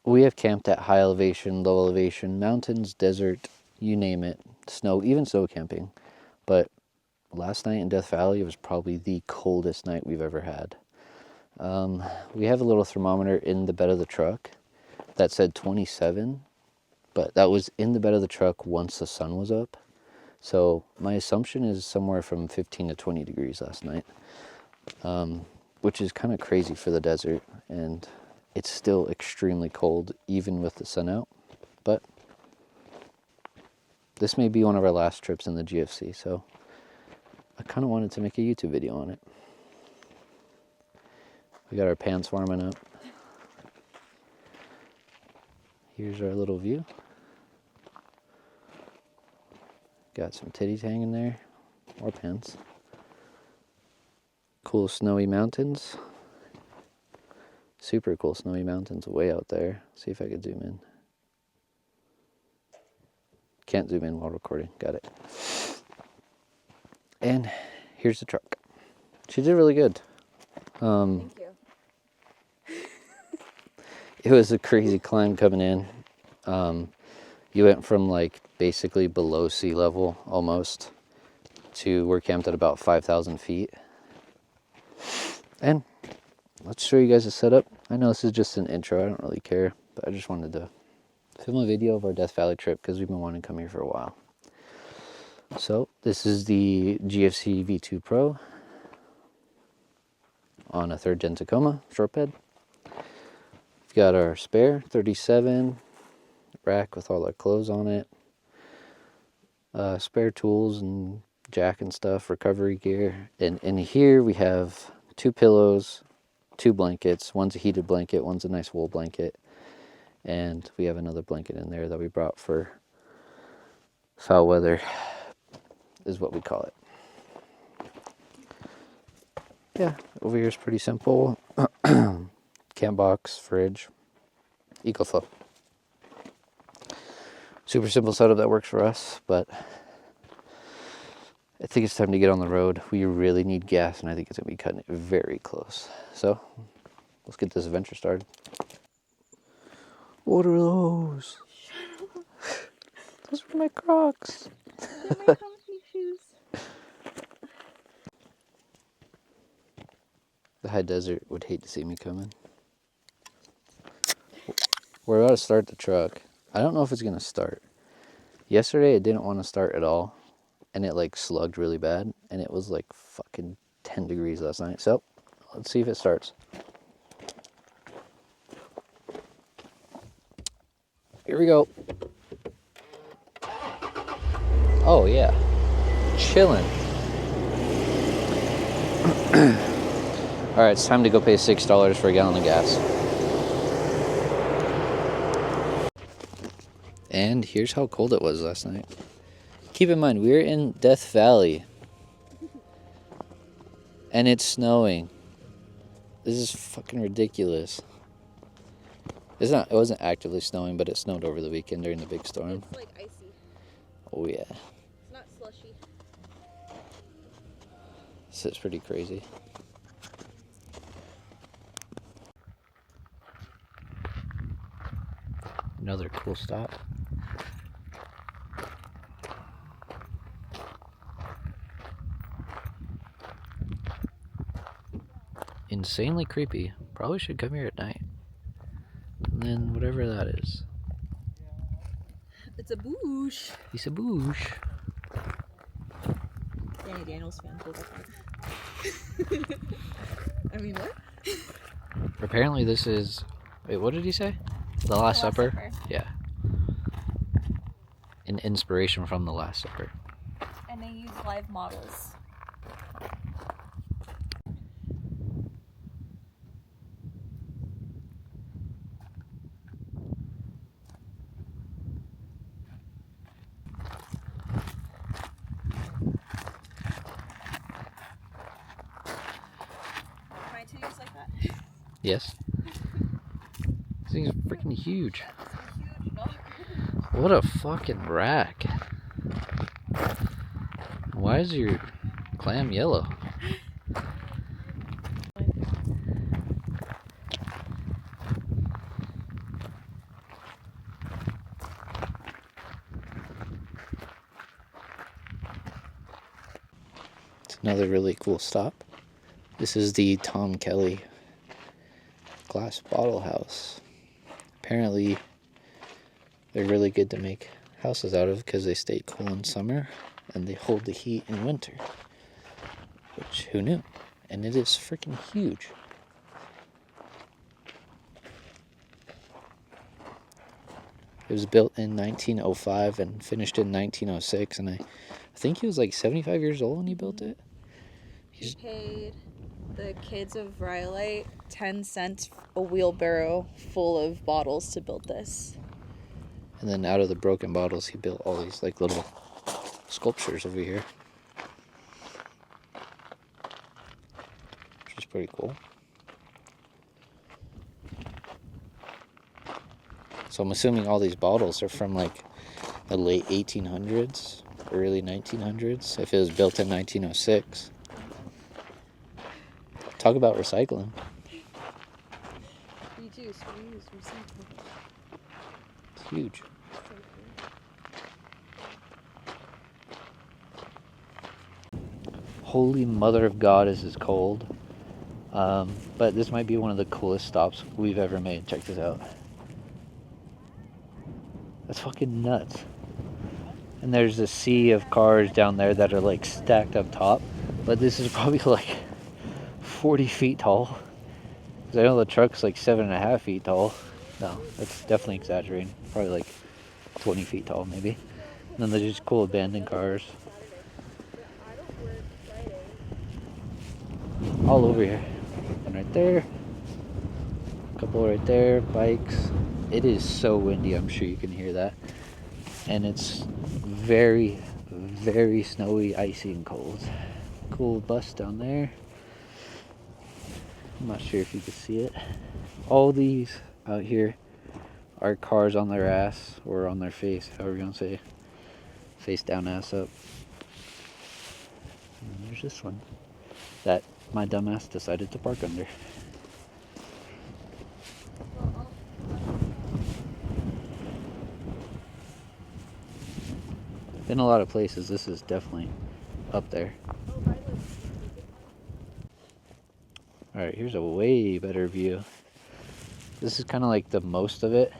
we have camped at high elevation, low elevation, mountains, desert, you name it, snow, even snow camping. But last night in Death Valley, it was probably the coldest night we've ever had. We have a little thermometer in the bed of the truck that said 27, but that was in the bed of the truck once the sun was up. So my assumption is somewhere from 15 to 20 degrees last night, which is kind of crazy for the desert. And it's still extremely cold, even with the sun out. But this may be one of our last trips in the GFC, so I kind of wanted to make a YouTube video on it. We got our pants warming up. Here's our little view. Got some titties hanging there, more pants. Cool snowy mountains. Super cool snowy mountains way out there. See if I could zoom in. Can't zoom in while recording, got it. And here's the truck. She did really good. Thank you. It was a crazy climb coming in. You went from like basically below sea level almost to we're camped at about 5,000 feet. And let's show you guys the setup. I know this is just an intro, I don't really care, but I just wanted to film a video of our Death Valley trip because we've been wanting to come here for a while. So this is the GFC V2 Pro on a 3rd gen Tacoma short bed. We've got our spare 37 rack with all our clothes on it, spare tools and jack and stuff, recovery gear. And in here we have 2 pillows, 2 blankets. One's a heated blanket, one's a nice wool blanket. And we have another blanket in there that we brought for foul weather, is what we call it. Yeah, over here is pretty simple. Camp box, fridge, EcoFlow. Super simple setup that works for us, but I think it's time to get on the road. We really need gas, and I think it's going to be cutting it very close. So, let's get this adventure started. What are those? Those are my Crocs. They're my comfy shoes. The high desert would hate to see me coming. We're about to start the truck. I don't know if it's going to start. Yesterday it didn't want to start at all, and it like slugged really bad, and it was like fucking 10 degrees last night. So let's see if it starts. Here we go. Oh yeah, chilling. All right, it's time to go pay $6 for a gallon of gas. And here's how cold it was last night. Keep in mind, we're in Death Valley. And it's snowing. This is fucking ridiculous. It wasn't actively snowing, but it snowed over the weekend during the big storm. It's like icy. Oh yeah. It's not slushy. This is pretty crazy. Another cool stop. Insanely creepy. Probably should come here at night. And then whatever that is. It's a bush. It's a bush. Danny Daniels fan pulled up on it. I mean, what? Apparently this is... Wait, what did he say? The Last Supper? Yeah. An inspiration from The Last Supper. And they use live models. My titties like that? Yes. This thing's freaking huge. Huge knocker. What a fucking rack. Why is your clam yellow? another really cool stop. This is the Tom Kelly glass bottle house. Apparently, they're really good to make houses out of because they stay cool in summer and they hold the heat in winter. Which, who knew? And it is freaking huge. It was built in 1905 and finished in 1906, and I think he was like 75 years old when he built it. He paid the kids of Rhyolite 10 cents a wheelbarrow full of bottles to build this. And then out of the broken bottles, he built all these like little sculptures over here, which is pretty cool. So I'm assuming all these bottles are from like the late 1800s, early 1900s, if it was built in 1906. Talk about recycling. Reduce, reuse, recycle. It's huge. Holy Mother of God, is this cold. But this might be one of the coolest stops we've ever made. Check this out. That's fucking nuts. And there's a sea of cars down there that are like stacked up top. But this is probably like 40 feet tall. 'Cause I know the truck's like 7.5 feet tall. No, that's definitely exaggerating. Probably like 20 feet tall, maybe. And then there's just cool abandoned cars all over here. One right there. A couple right there. Bikes. It is so windy, I'm sure you can hear that. And it's very, very snowy, icy, and cold. Cool bus down there. I'm not sure if you can see it. All these out here are cars on their ass or on their face, however you want to say. Face down, ass up. And there's this one that my dumbass decided to park under. Been a lot of places. This is definitely up there. Alright, here's a way better view. This is kind of like the most of it.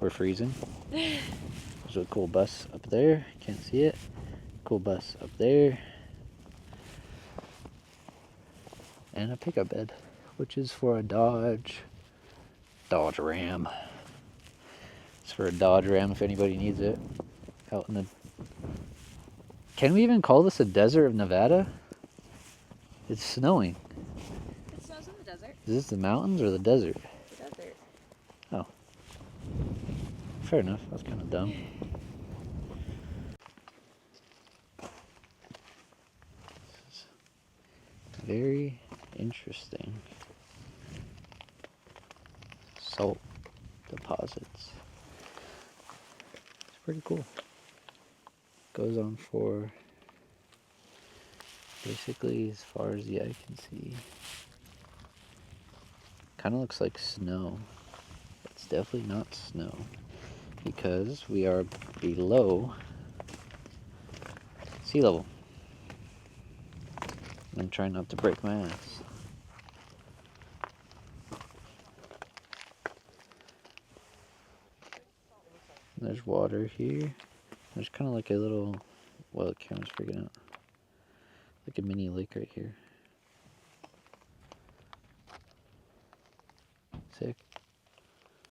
We're freezing. There's a cool bus up there. Can't see it. Cool bus up there. And a pickup bed, which is for a Dodge Ram. It's for a Dodge Ram if anybody needs it. Out in the... Can we even call this a desert of Nevada? It's snowing. It snows in the desert. Is this the mountains or the desert? The desert. Oh. Fair enough. That's kind of dumb. Very interesting. Salt deposits. It's pretty cool. Goes on for basically as far as the eye can see. Kind of looks like snow. It's definitely not snow because we are below sea level. I'm trying not to break my ass. There's water here. There's kind of like a little, well, the camera's freaking out. Like a mini lake right here. Sick.